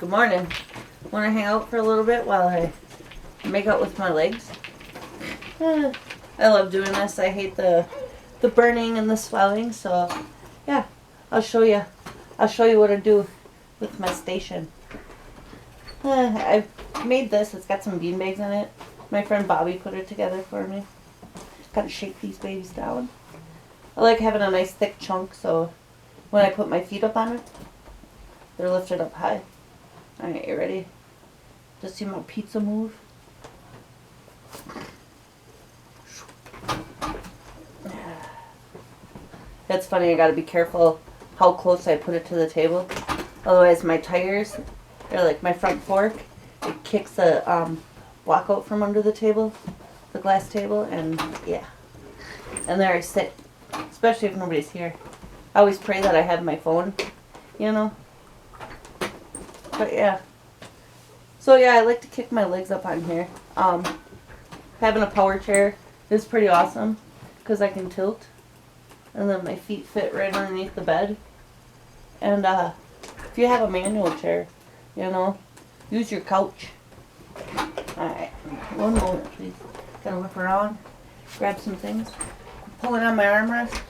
Good morning. Want to hang out for a little bit while I make out with my legs? I love doing this. I hate the burning and the swelling, so yeah, I'll show you. I'll show you what I do with my station. I've made this. It's got some bean bags in it. My friend Bobby put it together for me. Gotta shake these babies down. I like having a nice thick chunk, so when I put my feet up on it, they're lifted up high. Alright, you ready? Just see my pizza move. That's funny, I gotta be careful how close I put it to the table. Otherwise my tires, they're like my front fork, it kicks the block out from under the table, the glass table, and yeah. And there I sit, especially if nobody's here. I always pray that I have my phone, you know. But yeah. So yeah, I like to kick my legs up on here. Having a power chair is pretty awesome because I can tilt. And then my feet fit right underneath the bed. And if you have a manual chair, you know, use your couch. Alright, one moment please. Gotta whip around, grab some things. Pull it on my armrest.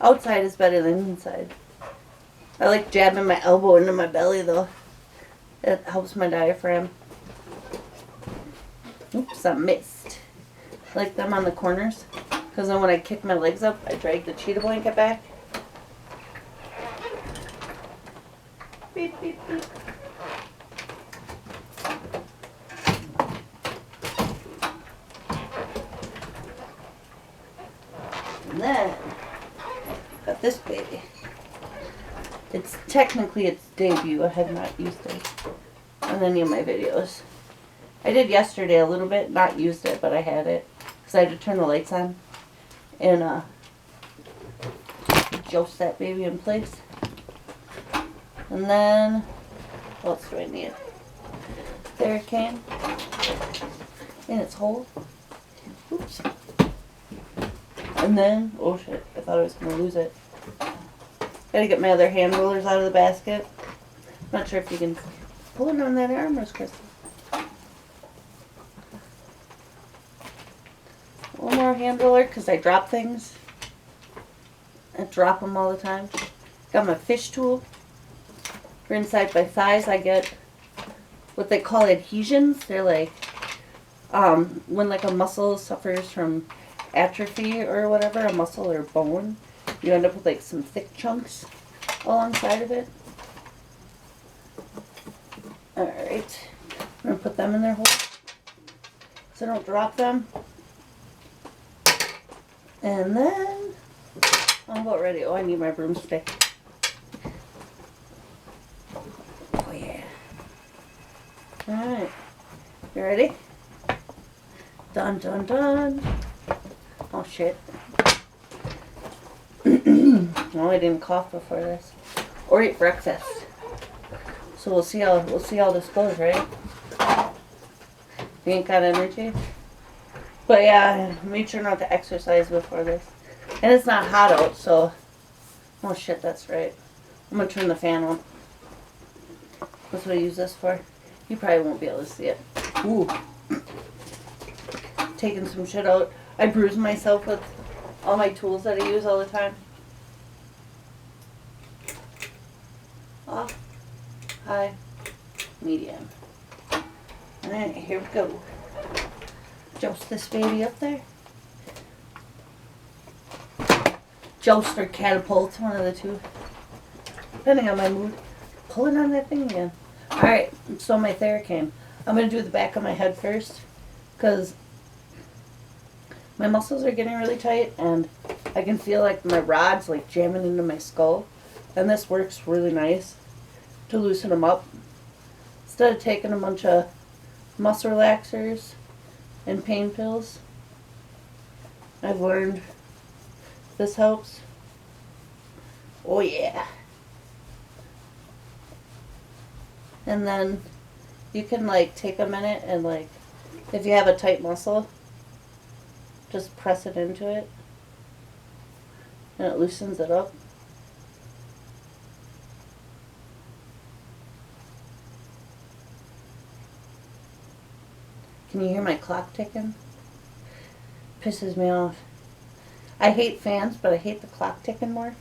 Outside is better than inside. I like jabbing my elbow into my belly though. It helps my diaphragm. Oops, I missed. I like them on the corners. Because then when I kick my legs up, I drag the cheetah blanket back. Beep, beep, beep. And then, got this baby. It's technically its debut. I have not used it on any of my videos. I did yesterday a little bit, not used it, but I had it. Because I had to turn the lights on and joust that baby in place. And then, what else do I need? There it came. In its hole. Oops. And then, oh shit, I thought I was going to lose it. Gotta get my other hand rollers out of the basket. Not sure if you can pull it on that armrest, Crystal. One more hand roller because I drop things. I drop them all the time. Got my fish tool. For inside my thighs, I get what they call adhesions. They're like when like a muscle suffers from atrophy or whatever, a muscle or bone, you end up with like some thick chunks alongside of it. Alright, I'm going to put them in their hole so I don't drop them. And then, I'm about ready. Oh, I need my broomstick. Oh yeah. Alright, you ready? Dun dun dun. Oh shit. Well, I didn't cough before this, or eat breakfast. So we'll see how this goes, right? You ain't got energy, but yeah, made sure not to exercise before this, and it's not hot out, so. Oh shit, that's right. I'm gonna turn the fan on. That's what I use this for. You probably won't be able to see it. Ooh, taking some shit out. I bruise myself with all my tools that I use all the time. Off, high, medium. Alright, here we go. Joust this baby up there. Joust or catapult, one of the two. Depending on my mood. Pulling on that thing again. Alright, so my Theracane. I'm going to do the back of my head first. Because my muscles are getting really tight and I can feel like my rod's like jamming into my skull. And this works really nice to loosen them up. Instead of taking a bunch of muscle relaxers and pain pills, I've learned this helps. Oh yeah. And then you can like take a minute and like, if you have a tight muscle, just press it into it and it loosens it up. Can you hear my clock ticking? Pisses me off. I hate fans, but I hate the clock ticking more.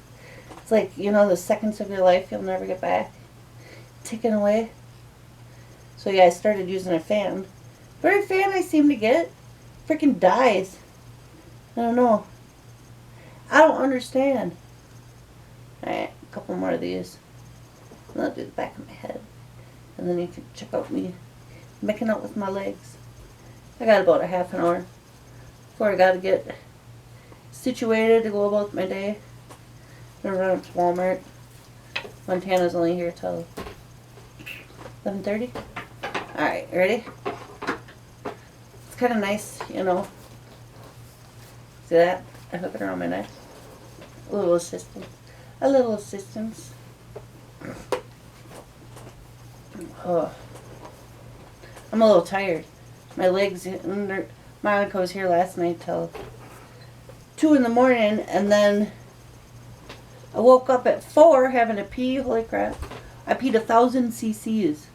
It's like, you know, the seconds of your life you'll never get back. Ticking away. So yeah, I started using a fan. But every fan I seem to get freaking dies. I don't know. I don't understand. Alright, a couple more of these. And I'll do the back of my head. And then you can check out me making out with my legs. I got about a half an hour before I gotta get situated to go about my day. I'm gonna run up to Walmart. Montana's only here till 11:30. Alright, ready? It's kind of nice, you know. See that? I hook it around my neck. A little assistance. A little assistance. Oh. I'm a little tired. My legs, Monica was here last night till 2 in the morning, and then I woke up at 4 having to pee. Holy crap. I peed 1,000 cc's.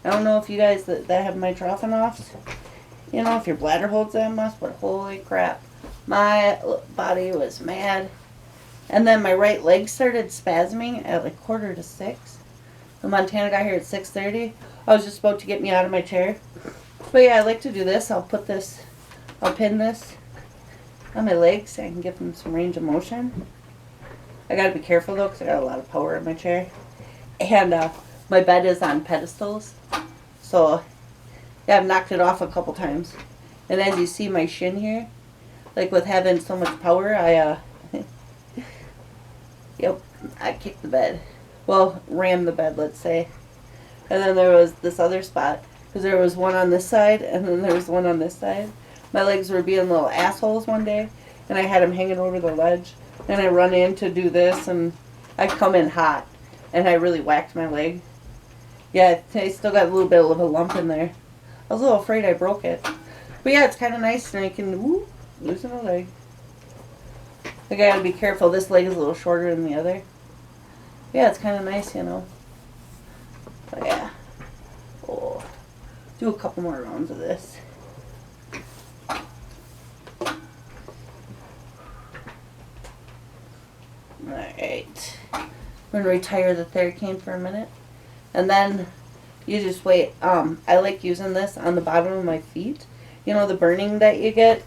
I don't know if you guys that have mitrophonophs, you know, if your bladder holds that much, but holy crap. My body was mad. And then my right leg started spasming at like 5:45. When Montana got here at 6:30, I was just about to get me out of my chair. But yeah, I like to do this. I'll pin this on my legs so I can give them some range of motion. I gotta be careful though because I got a lot of power in my chair. And my bed is on pedestals. So yeah, I've knocked it off a couple times. And as you see my shin here, like with having so much power, yep, I kicked the bed. Well, rammed the bed, let's say. And then there was this other spot, because there was one on this side, and then there was one on this side. My legs were being little assholes one day, and I had them hanging over the ledge. And I run in to do this, and I come in hot, and I really whacked my leg. Yeah, I still got a little bit of a lump in there. I was a little afraid I broke it. But yeah, it's kind of nice, and I can loosen a leg. I gotta be careful. This leg is a little shorter than the other. Yeah, it's kind of nice, you know. But yeah. Oh. Do a couple more rounds of this. Alright. We're going to retire the Theracane for a minute. And then you just wait. I like using this on the bottom of my feet. You know, the burning that you get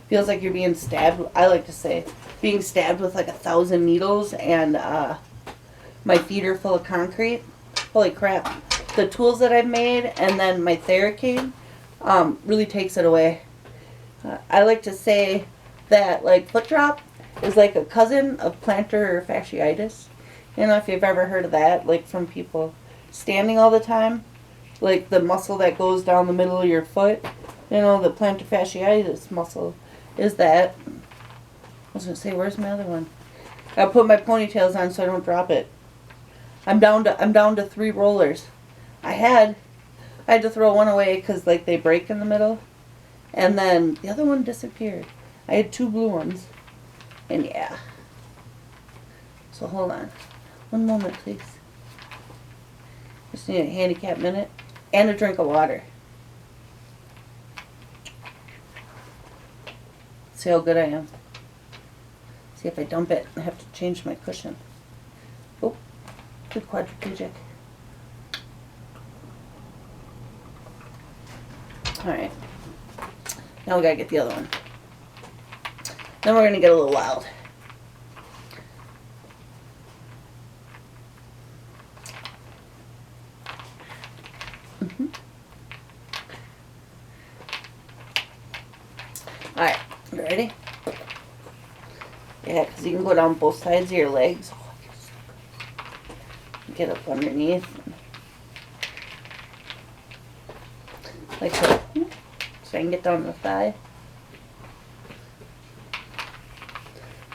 feels like you're being stabbed. I like to say being stabbed with like 1,000 needles, and my feet are full of concrete. Holy crap. The tools that I've made and then my Theracane really takes it away. I like to say that like foot drop is like a cousin of plantar fasciitis. You know, if you've ever heard of that, like from people standing all the time, like the muscle that goes down the middle of your foot, you know, the plantar fasciitis muscle is that. I was going to say, where's my other one? I put my ponytails on so I don't drop it. I'm down to 3 rollers. I had to throw one away because like they break in the middle, and then the other one disappeared. I had 2 blue ones, and yeah. So hold on, one moment please. Just need a handicap minute and a drink of water. See how good I am. See if I dump it, I have to change my cushion. Oh, good quadriplegic. Alright. Now we gotta get the other one. Then we're gonna get a little wild. Alright, you ready? Yeah, because you can go down both sides of your legs. Get up underneath. Like so. So I can get down the thigh.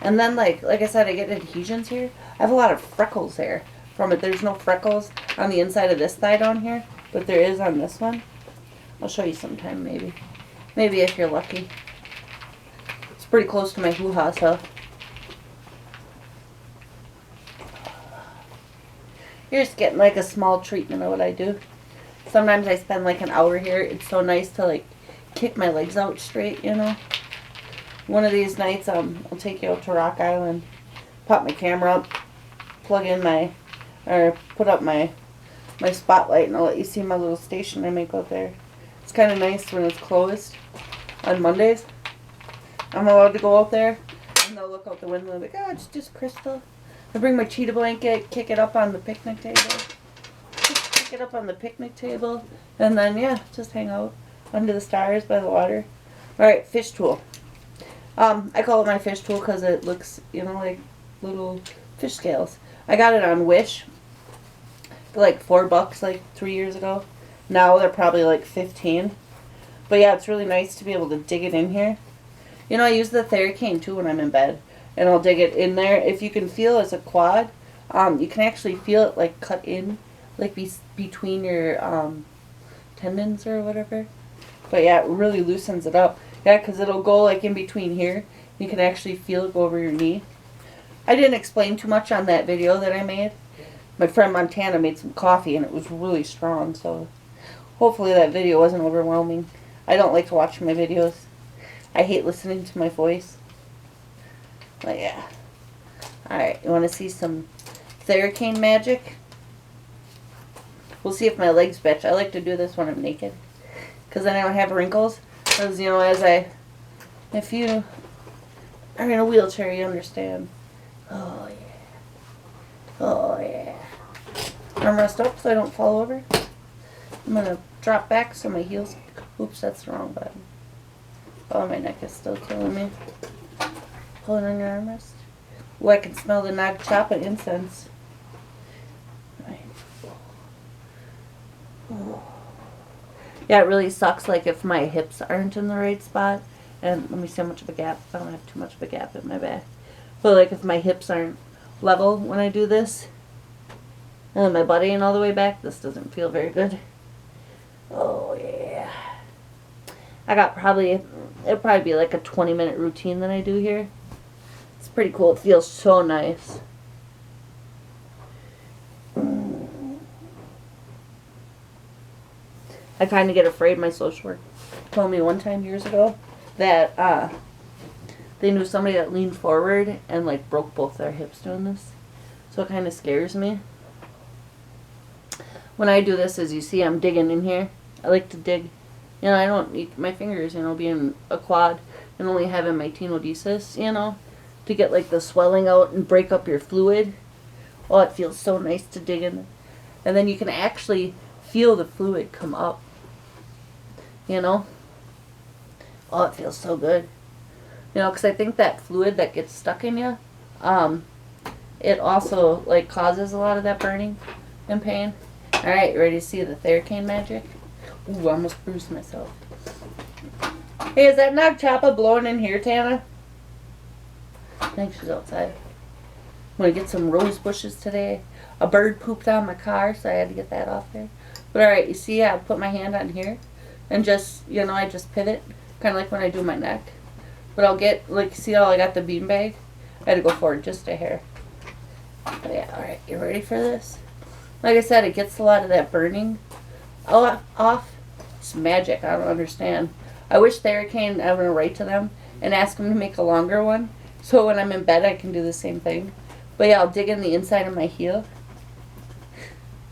And then like I said, I get adhesions here. I have a lot of freckles there from it. There's no freckles on the inside of this thigh down here, but there is on this one. I'll show you sometime maybe. Maybe if you're lucky. It's pretty close to my hoo-ha, so. You're just getting like a small treatment of what I do. Sometimes I spend like an hour here. It's so nice to like kick my legs out straight, you know. One of these nights, I'll take you out to Rock Island, pop my camera up, plug in put up my spotlight, and I'll let you see my little station I make out there. It's kind of nice when it's closed on Mondays. I'm allowed to go out there, and they'll look out the window and be like, oh, it's just Crystal. I bring my cheetah blanket, kick it up on the picnic table. Just kick it up on the picnic table, and then, yeah, just hang out under the stars by the water. Alright, fish tool. I call it my fish tool because it looks, you know, like little fish scales. I got it on Wish for like $4 like 3 years ago. Now they're probably like 15. But yeah, it's really nice to be able to dig it in here. You know, I use the Theracane too when I'm in bed. And I'll dig it in there. If you can feel as a quad, you can actually feel it like cut in, like between your tendons or whatever. But yeah, it really loosens it up. Yeah, because it'll go like in between here. You can actually feel it go over your knee. I didn't explain too much on that video that I made. My friend Montana made some coffee and it was really strong, so hopefully that video wasn't overwhelming. I don't like to watch my videos. I hate listening to my voice. But yeah. Alright, you want to see some Theracane magic? We'll see if my legs bitch. I like to do this when I'm naked, because then I don't have wrinkles. Because, you know, if you are in a wheelchair, you understand. Oh, yeah. Oh, yeah. Armrest up so I don't fall over. I'm going to drop back so my heels... Oops, that's the wrong button. Oh, my neck is still killing me. Pulling on your armrest. Oh, I can smell the nag chapa incense. Right. Oh. Yeah, it really sucks, like, if my hips aren't in the right spot. And let me see how much of a gap. I don't have too much of a gap in my back. But, like, if my hips aren't level when I do this, and my butt ain't all the way back, this doesn't feel very good. Oh, yeah. I got it'll probably be like a 20-minute routine that I do here. It's pretty cool. It feels so nice. I kind of get afraid. My social worker told me one time years ago that they knew somebody that leaned forward and like broke both their hips doing this. So it kind of scares me. When I do this, as you see, I'm digging in here. I like to dig. You know, I don't need my fingers, you know, being a quad and only having my tenodesis, you know, to get like the swelling out and break up your fluid. Oh, it feels so nice to dig in. And then you can actually feel the fluid come up. You know? Oh, it feels so good. You know, because I think that fluid that gets stuck in you, it also, like, causes a lot of that burning and pain. Alright, you ready to see the Theracane magic? Ooh, I almost bruised myself. Hey, is that nag chapa blowing in here, Tana? I think she's outside. I'm going to get some rose bushes today. A bird pooped on my car, so I had to get that off there. But alright, you see, I put my hand on here. And just, you know, I just pivot. Kind of like when I do my neck. But I'll get, like, see how I got the beanbag? I had to go forward just a hair. But yeah, alright, you ready for this? Like I said, it gets a lot of that burning off. It's magic. I don't understand. I wish Theracane, I'm going to write to them and ask them to make a longer one. So when I'm in bed, I can do the same thing. But yeah, I'll dig in the inside of my heel.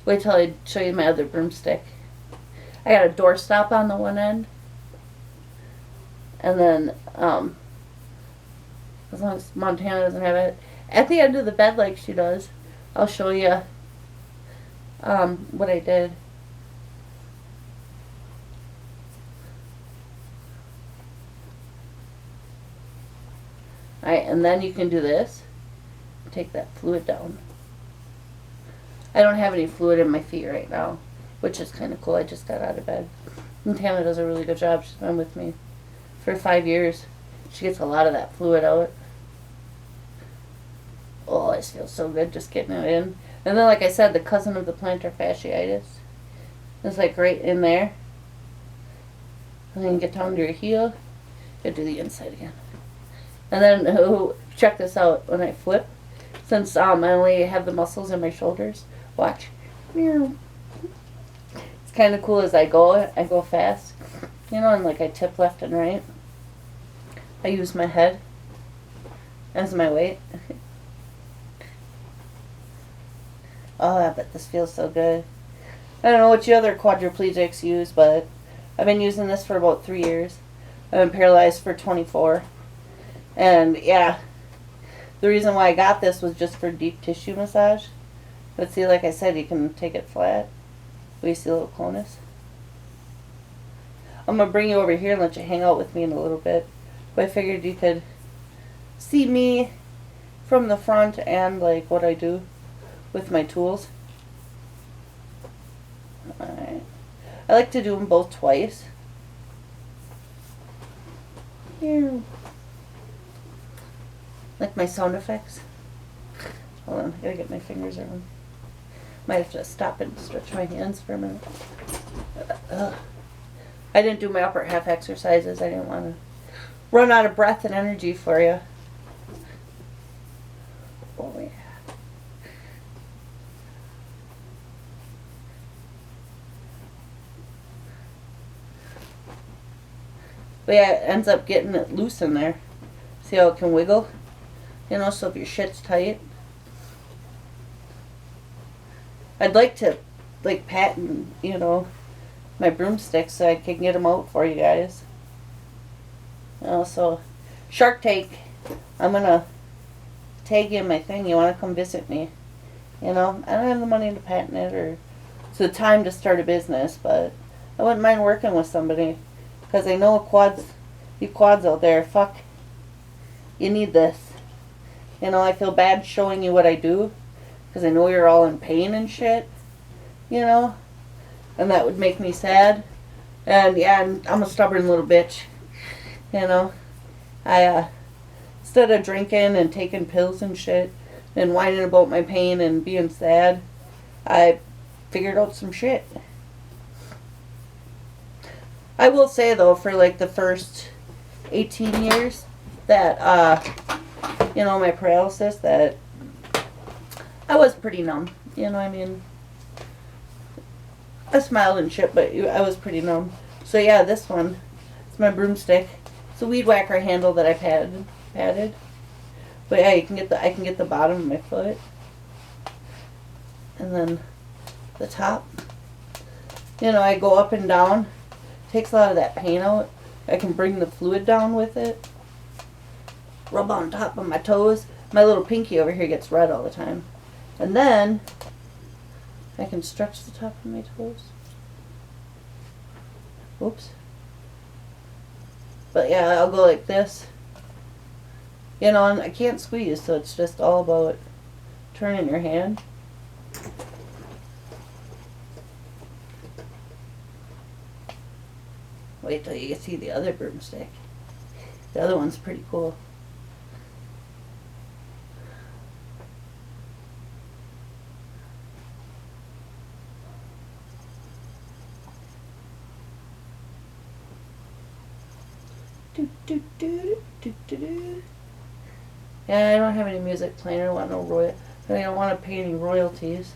Wait till I show you my other broomstick. I got a doorstop on the one end. And then, as long as Montana doesn't have it, at the end of the bed like she does, I'll show you what I did. Alright, and then you can do this. Take that fluid down. I don't have any fluid in my feet right now, which is kind of cool. I just got out of bed. And Tana does a really good job. She's been with me for 5 years. She gets a lot of that fluid out. Oh, it feels so good just getting it in. And then, like I said, the cousin of the plantar fasciitis is like right in there. And then you get down to your heel. You do the inside again. And then, check this out. When I flip, since I only have the muscles in my shoulders, watch. It's kind of cool as I go fast, you know, and like I tip left and right. I use my head as my weight. Oh, I bet this feels so good. I don't know what you other quadriplegics use, but I've been using this for about 3 years. I've been paralyzed for 24. And yeah, the reason why I got this was just for deep tissue massage. But see, like I said, you can take it flat. We see a little conus. I'm going to bring you over here and let you hang out with me in a little bit. But I figured you could see me from the front and like what I do with my tools. Alright. I like to do them both twice. Here. Like my sound effects. Hold on, I gotta get my fingers around. Might have to stop and stretch my hands for a minute. I didn't do my upper half exercises. I didn't want to run out of breath and energy for you. Oh yeah. But yeah, it ends up getting it loose in there. See how it can wiggle? You know, so if your shit's tight. I'd like to, like, patent, you know, my broomsticks so I can get them out for you guys. You know, so, Shark Tank, I'm going to tag you in my thing. You want to come visit me? You know, I don't have the money to patent it or it's the time to start a business, but I wouldn't mind working with somebody. Because I know you quads out there, fuck, you need this. You know, I feel bad showing you what I do. Because I know you're all in pain and shit. You know? And that would make me sad. And yeah, I'm a stubborn little bitch. You know? Instead of drinking and taking pills and shit, and whining about my pain and being sad, I figured out some shit. I will say though, for like the first 18 years that, you know, my paralysis, that I was pretty numb. You know what I mean? I smiled and shit, but I was pretty numb. So yeah, this one, it's my broomstick. It's a weed whacker handle that I padded. But yeah, I can get the bottom of my foot. And then the top. You know, I go up and down. Takes a lot of that pain out. I can bring the fluid down with it. Rub on top of my toes. My little pinky over here gets red all the time. And then I can stretch the top of my toes. Oops. But yeah, I'll go like this. You know, and I can't squeeze, so it's just all about turning your hand. Wait till you see the other broomstick. The other one's pretty cool. Yeah, I don't have any music playing. I don't want no I don't want to pay any royalties.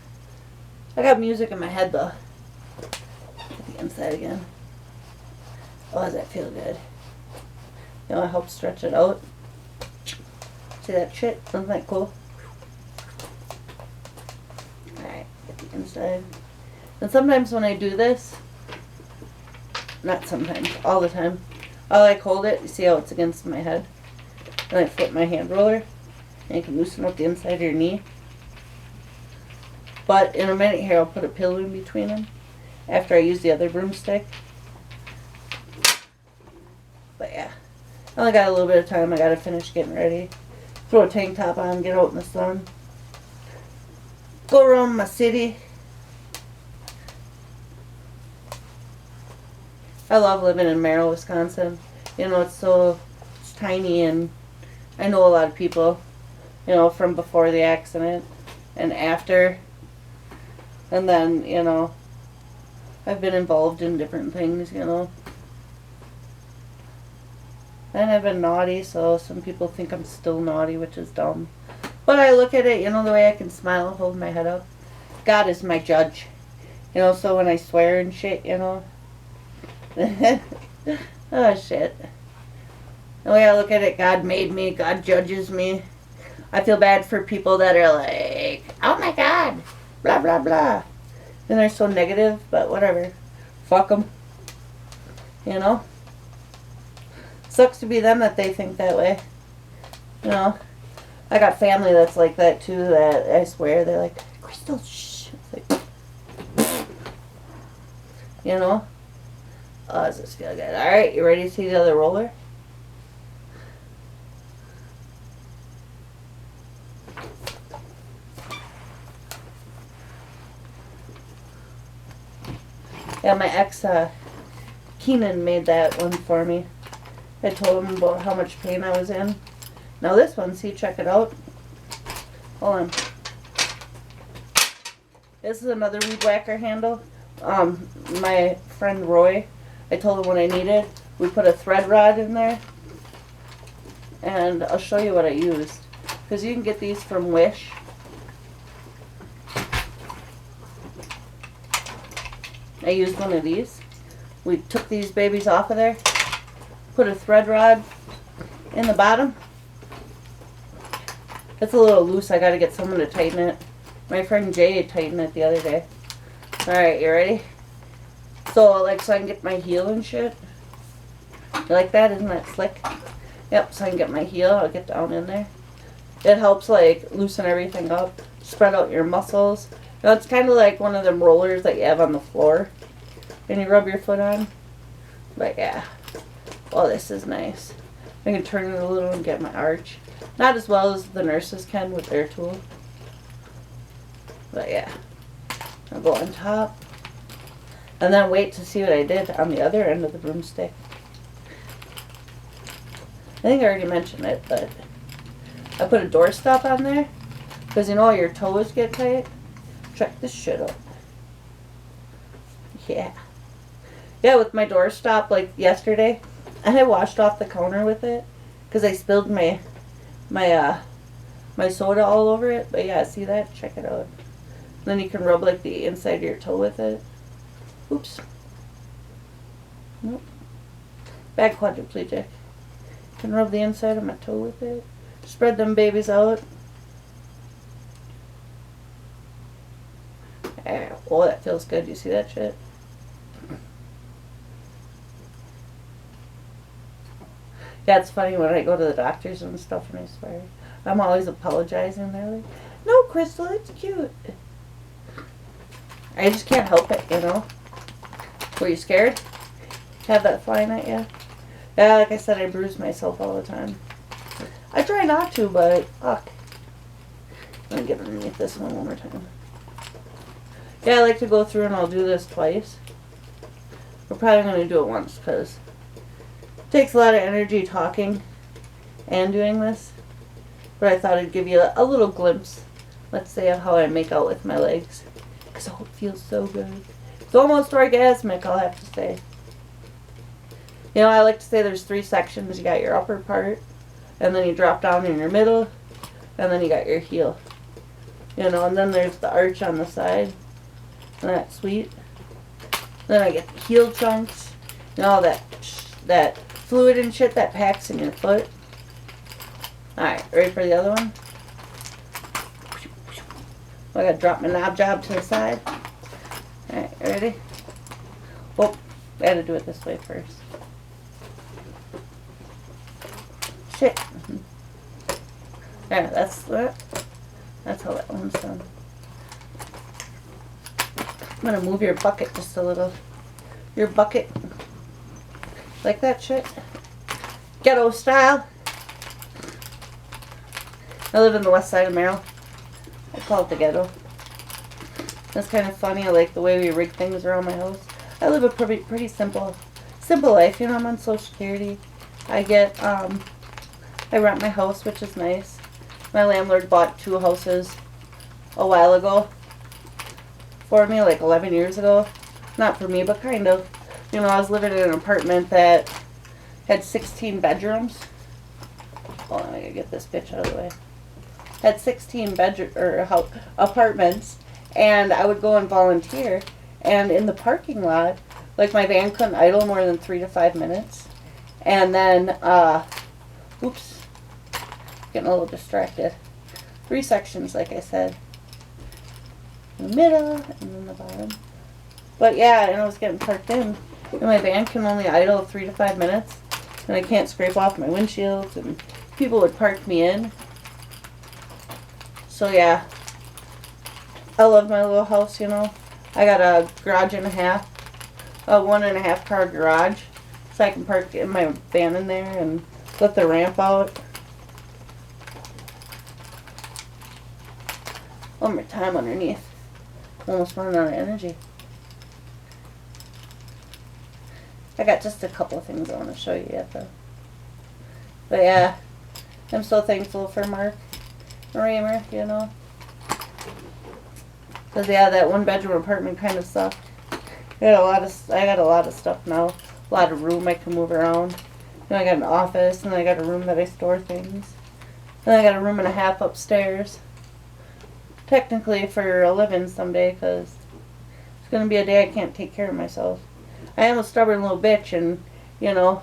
I got music in my head though. Get the inside again. Oh, does that feel good? You know, I help stretch it out. See that shit? Isn't that cool? Alright, get the inside. And sometimes when I do this, not sometimes, all the time, I'll like hold it. You see how it's against my head? And I flip my hand roller. And you can loosen up the inside of your knee. But in a minute here, I'll put a pillow in between them after I use the other broomstick. But yeah, I only got a little bit of time. I gotta finish getting ready. Throw a tank top on, get out in the sun. Go around my city. I love living in Merrill, Wisconsin. You know, it's tiny, and I know a lot of people, you know, from before the accident and after. And then, you know, I've been involved in different things, you know. And I've been naughty, so some people think I'm still naughty, which is dumb. But I look at it, you know, the way I can smile and hold my head up. God is my judge. You know, so when I swear and shit, you know. Oh, shit. The way I look at it, God made me. God judges me. I feel bad for people that are like, oh my God, blah, blah, blah. And they're so negative, but whatever. Fuck them. You know? Sucks to be them that they think that way. You know? I got family that's like that too, that I swear, they're like, Crystal, shh. It's like, you know? Oh, does this feel good? Alright, you ready to see the other roller? Yeah, my ex, Keenan made that one for me. I told him about how much pain I was in. Now this one, see, check it out. Hold on. This is another weed whacker handle. My friend Roy, I told him what I needed. We put a thread rod in there. And I'll show you what I used. Because you can get these from Wish. I used one of these. We took these babies off of there, put a thread rod in the bottom. It's a little loose. I gotta get someone to tighten it. My friend Jay tightened it the other day. Alright, you ready? So, like, so I can get my heel and shit. You like that? Isn't that slick? Yep, so I can get my heel. I'll get down in there. It helps, like, loosen everything up, spread out your muscles. You know, it's kind of like one of them rollers that you have on the floor and you rub your foot on. But yeah. Oh, this is nice. I can turn it a little and get my arch. Not as well as the nurses can with their tool. But yeah. I'll go on top. And then wait to see what I did on the other end of the broomstick. I think I already mentioned it, but I put a doorstop on there. Because you know your toes get tight. Check this shit out. Yeah. Yeah, with my doorstop, like yesterday, I washed off the counter with it. Because I spilled my soda all over it. But yeah, see that? Check it out. Then you can rub like the inside of your toe with it. Oops. Nope. Bad quadriplegic. Can rub the inside of my toe with it. Spread them babies out. Oh, that feels good. You see that shit? Yeah, it's funny when I go to the doctors and stuff and I swear. I'm always apologizing. They're like, no, Crystal, it's cute. I just can't help it, you know? Were you scared? Have that flying at you? Yeah, like I said, I bruise myself all the time. I try not to, but fuck. Let me get underneath this one more time. Yeah, I like to go through and I'll do this twice. We're probably going to do it once because it takes a lot of energy talking and doing this. But I thought I'd give you a little glimpse, let's say, of how I make out with my legs. Because oh, it feels so good. It's almost orgasmic, I'll have to say. You know, I like to say there's 3 sections. You got your upper part, and then you drop down in your middle, and then you got your heel. You know, and then there's the arch on the side. Isn't that sweet? Then I get the heel chunks, and all that fluid and shit that packs in your foot. Alright, ready for the other one? I gotta drop my knob job to the side. Alright, ready? Oh, I gotta do it this way first. Shit. Yeah, that's how that one's done. I'm gonna move your bucket just a little. Your bucket. Like that shit? Ghetto style. I live in the west side of Merrill. I call it the ghetto. That's kind of funny. I like the way we rig things around my house. I live a pretty simple life. You know, I'm on Social Security. I rent my house, which is nice. My landlord bought 2 houses a while ago for me, like 11 years ago. Not for me, but kind of. You know, I was living in an apartment that had 16 bedrooms. Hold on, I gotta get this bitch out of the way. Had 16 apartments, and I would go and volunteer, And in the parking lot, like my van couldn't idle more than 3 to 5 minutes. And then, oops, getting a little distracted. 3 sections, like I said. The middle and then the bottom. But yeah, and I was getting parked in. And my van can only idle 3 to 5 minutes. And I can't scrape off my windshields. And people would park me in. So yeah. I love my little house, you know. I got a garage and a half. A 1.5 car garage. So I can park in my van in there and let the ramp out. One more time underneath. Almost running out of energy. I got just a couple of things I want to show you yet though. But yeah, I'm so thankful for Mark Raymer, you know. Because yeah, that 1-bedroom apartment kind of sucked. I got a lot of stuff now. A lot of room I can move around. You know, I got an office, and I got a room that I store things. And I got a room and a half upstairs. Technically for a living someday, because it's going to be a day I can't take care of myself. I am a stubborn little bitch, and, you know,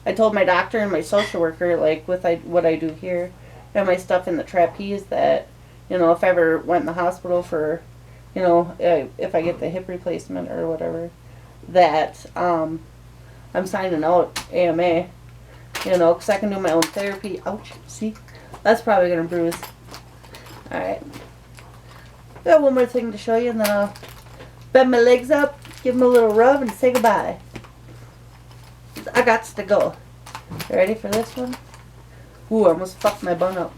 I told my doctor and my social worker, like, with what I do here, and my stuff in the trapeze, that, you know, if I ever went in the hospital for, you know, if I get the hip replacement or whatever, that I'm signing out AMA, you know, because I can do my own therapy. Ouch, see? That's probably going to bruise. Alright. Got one more thing to show you, and then I'll bend my legs up, give them a little rub, and say goodbye. I got to go. You ready for this one? Ooh, I almost fucked my bun up.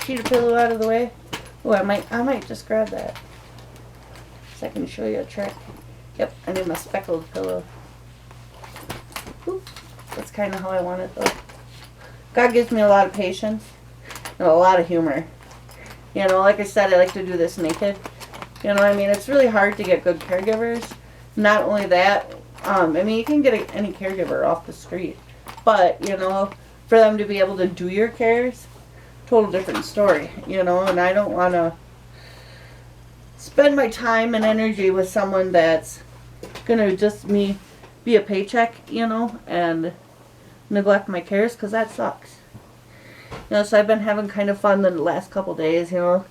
Cheater pillow out of the way. Ooh, I might just grab that, so I can show you a trick. Yep, I need my speckled pillow. Ooh, that's kind of how I want it though. God gives me a lot of patience and a lot of humor. You know, like I said, I like to do this naked. You know what I mean? It's really hard to get good caregivers. Not only that, I mean, you can get any caregiver off the street. But, you know, for them to be able to do your cares, total different story, you know, and I don't want to spend my time and energy with someone that's going to just be a paycheck, you know, and neglect my cares, because that sucks. You know, so I've been having kind of fun the last couple days, you know.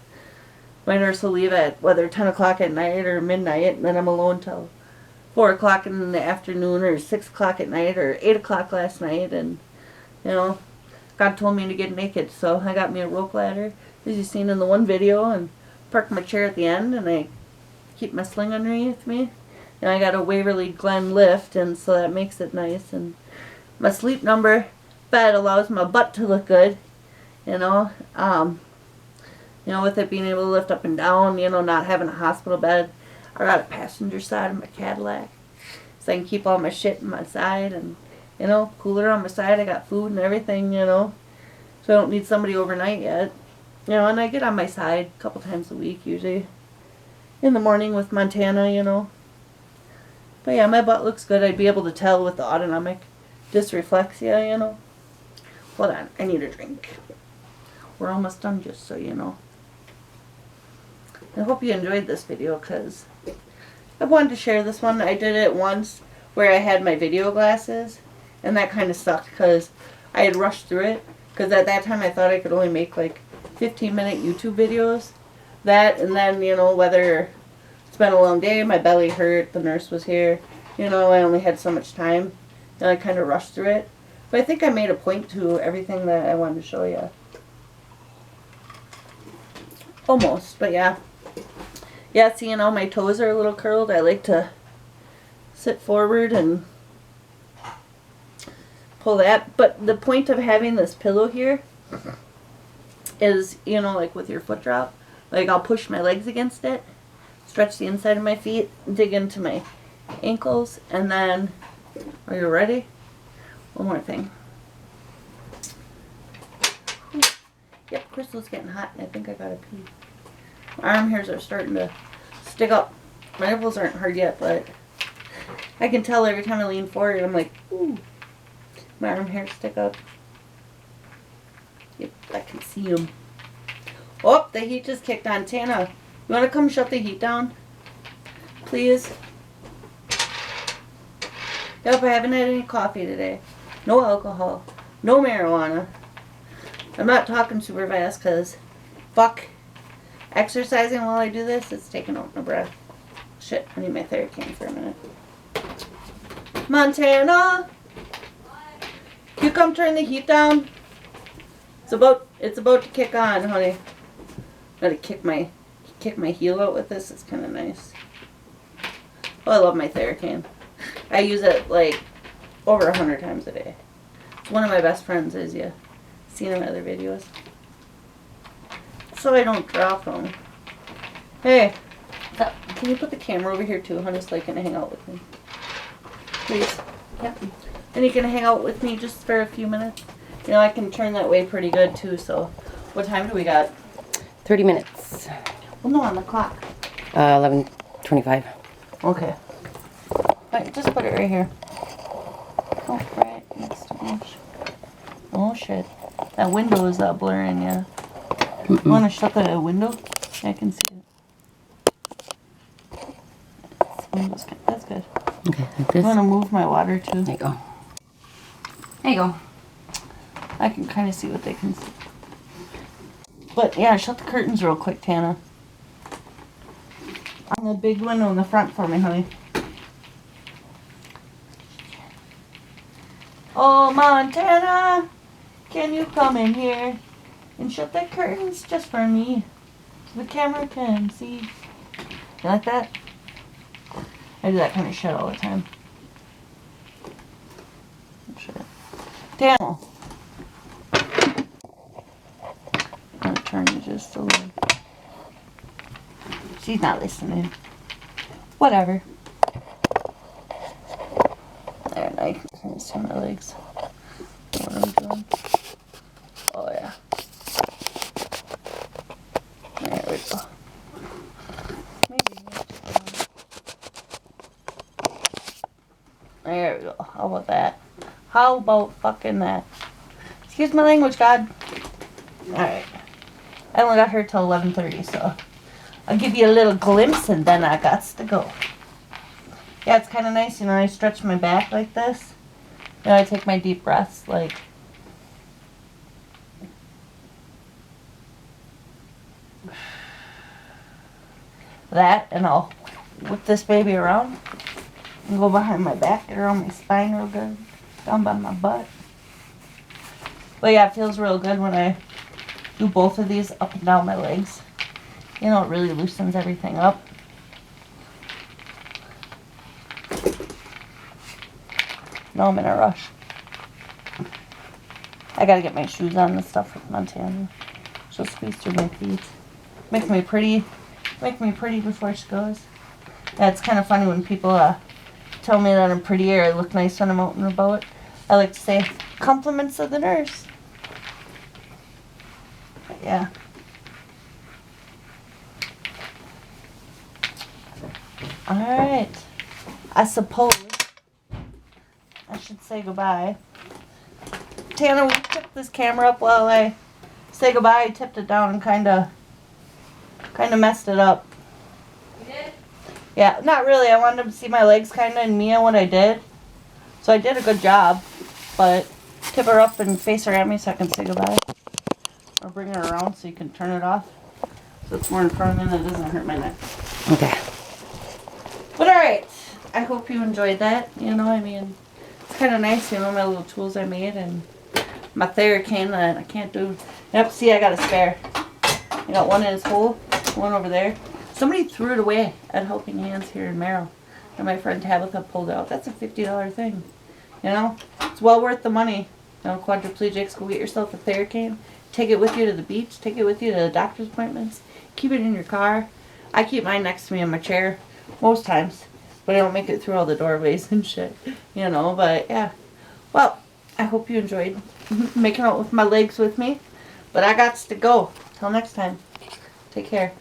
My nurse will leave at whether 10 o'clock at night or midnight, and then I'm alone till 4 o'clock in the afternoon or 6 o'clock at night or 8 o'clock last night, and, you know, God told me to get naked, so I got me a rope ladder, as you've seen in the one video, and parked my chair at the end, and I keep my sling underneath me. And I got a Waverly Glen lift, and so that makes it nice, and my sleep number bed allows my butt to look good, you know. You know, with it being able to lift up and down, you know, not having a hospital bed. I got a passenger side of my Cadillac, so I can keep all my shit in my side, and, you know, cooler on my side. I got food and everything, you know, so I don't need somebody overnight yet. You know, and I get on my side a couple times a week, usually in the morning with Montana, you know. But yeah, my butt looks good. I'd be able to tell with the autonomic dysreflexia, you know. Hold on, I need a drink. We're almost done, just so you know. I hope you enjoyed this video, because I wanted to share this one. I did it once where I had my video glasses, and that kind of sucked because I had rushed through it, because at that time I thought I could only make like 15-minute YouTube videos. That, and then, you know, whether it's been a long day, my belly hurt, the nurse was here, you know, I only had so much time, and I kind of rushed through it. But I think I made a point to everything that I wanted to show you. Almost, but yeah. Yeah, see, you know, my toes are a little curled. I like to sit forward and pull that. But the point of having this pillow here is, you know, like with your foot drop, like I'll push my legs against it, stretch the inside of my feet, dig into my ankles, and then, are you ready? One more thing. Yep, Crystal's getting hot, and I think I gotta pee. My arm hairs are starting to stick up. My nipples aren't hard yet, but I can tell every time I lean forward, I'm like, ooh, my arm hairs stick up. Yep, I can see them. Oh, the heat just kicked on. Tana You want to come shut the heat down? Please? Yep, I haven't had any coffee today. No alcohol. No marijuana. I'm not talking super fast because fuck exercising while I do this. It's taking out my breath. Shit, I need my Theracane for a minute. Montana! Can you come turn the heat down? It's about to kick on, honey. Gotta kick my heel out with this. It's kind of nice. Oh, I love my Theracane. I use it like over 100 times a day. It's one of my best friends, as you seen in my other videos. So I don't drop them. Hey, can you put the camera over here too, honey, so I can hang out with me? Please. Yep. And you can hang out with me just for a few minutes. You know, I can turn that way pretty good too, so what time do we got? 30 minutes. Well, no, on the clock. 11:25. Okay. Right, just put it right here. Oh, right next to me. Oh, shit. That window is blurring, yeah. You want to shut the window? Yeah, I can see it. That's good. Okay, like this. I'm going to move my water, too. There you go. There you go. I can kind of see what they can see. But, yeah, shut the curtains real quick, Tana. On the big window in the front for me, honey. Oh, Montana, can you come in here and shut the curtains just for me so the camera can see? You like that? I do that kind of shit all the time. Shit. Daniel. I'm going to turn you just a little. She's not listening. Whatever. There, now you can see my legs. What am I doing? Oh, yeah. There we go. Maybe. There we go. How about that? How about fucking that? Excuse my language, God. Alright. I only got here till 11:30, so I'll give you a little glimpse and then I got to go. Yeah, it's kind of nice, you know, I stretch my back like this. And I take my deep breaths, like. That, and I'll whip this baby around and go behind my back, get around my spine real good, down by my butt. But yeah, it feels real good when I do both of these up and down my legs. You know, it really loosens everything up. No, I'm in a rush. I gotta get my shoes on and stuff with Montana. She'll squeeze through my feet. Make me pretty before she goes. Yeah, it's kind of funny when people tell me that I'm pretty or I look nice when I'm out and about. I like to say compliments of the nurse. But yeah. Alright. I suppose I should say goodbye. Tana, will you tip this camera up while I say goodbye? I tipped it down and kind of messed it up. You did? Yeah, not really. I wanted them to see my legs kind of and me and what I did. So I did a good job. But tip her up and face her at me so I can say goodbye. Or bring her around so you can turn it off. So it's more in front of me and it doesn't hurt my neck. Okay. But alright. I hope you enjoyed that. You know, I mean, it's kind of nice, you know, my little tools I made and my Theracane that I can't do. Yep, see, I got a spare. I got one in its hole, one over there. Somebody threw it away at Helping Hands here in Merrill. And my friend Tabitha pulled it out. That's a $50 thing. You know, it's well worth the money. You know, quadriplegics, go get yourself a Theracane. Take it with you to the beach. Take it with you to the doctor's appointments. Keep it in your car. I keep mine next to me in my chair most times. But I don't make it through all the doorways and shit. You know, but yeah. Well, I hope you enjoyed making out with my legs with me. But I got to go. Till next time. Take care.